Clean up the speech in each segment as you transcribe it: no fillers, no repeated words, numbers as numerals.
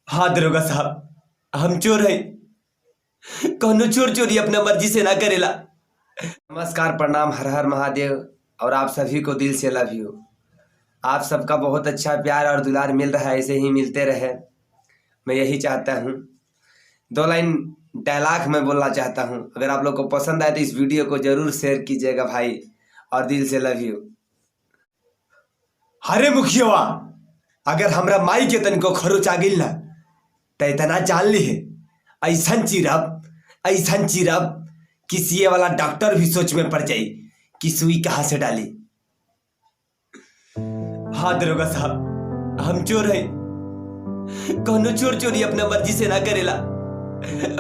हाँ दरोगा साहब, हम चोर है। कौनो चोर चोरी अपना मर्जी से ना करेला। नमस्कार, प्रणाम, हर हर महादेव। और आप सभी को दिल से लव यू। आप सबका बहुत अच्छा प्यार और दुलार मिल रहा है, ऐसे ही मिलते रहे, मैं यही चाहता हूँ। 2 लाइन डायलॉग में बोलना चाहता हूँ। अगर आप लोग को पसंद आए तो इस वीडियो को जरूर शेयर कीजिएगा भाई, और दिल से लव यू। हरे मुखिया, अगर हमरा माई के तनिको खरोच आ गइल ना त इतना जान ली है, ऐसन चिरब कि सीए वाला डॉक्टर भी सोच में पड़ जाई कि सुई कहाँ से डाली। हाँ दरोगा साहब, हम चोर है। कौनो चोर चोरी अपना मर्जी से ना करेला।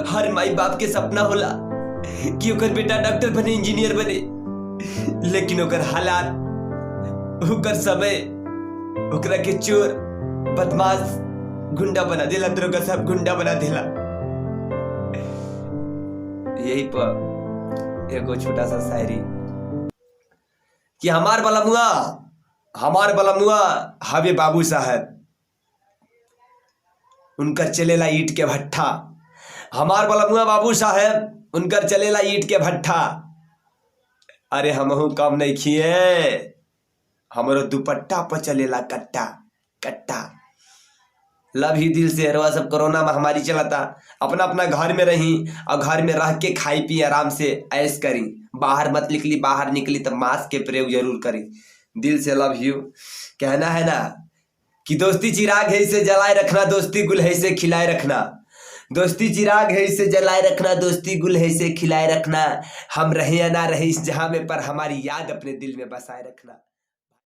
हर माई बाप के सपना होला कि ओकर बेटा डॉक्टर बने, इंजीनियर बने, लेकिन ओकर हालात, ओकर समय ओकरा के चोर, बदमाश, गुंडा बना देला। दरोगा साहब, गुंडा बना देला। यही पर एगो छोटा सा शायरी कि हमार बलमुआ हवे बाबू साहब, उनकर चलेला ईट के भट्ठा। हमार बलमुआ बाबू साहब, उनकर चलेला ईट के भट्ठा। अरे हमहू कम नहीं खिए, हमरो दुपट्टा पर चलेला कट्टा कट्टा। लव ही दिल से। हरवा सब कोरोना महामारी चलता, अपना अपना घर में रही और घर में रह के खाई पी आराम से ऐश करी। बाहर मत निकली, बाहर निकली तो मास्क के प्रयोग जरूर करी। दिल से लव यू। कहना है ना कि दोस्ती चिराग है, इसे जलाए रखना, दोस्ती गुल है, इसे खिलाए रखना। दोस्ती चिराग है, इसे जलाए रखना, दोस्ती गुल है, इसे खिलाए रखना। हम रहे या ना रहे इस जहां में, पर हमारी याद अपने दिल में बसाए रखना।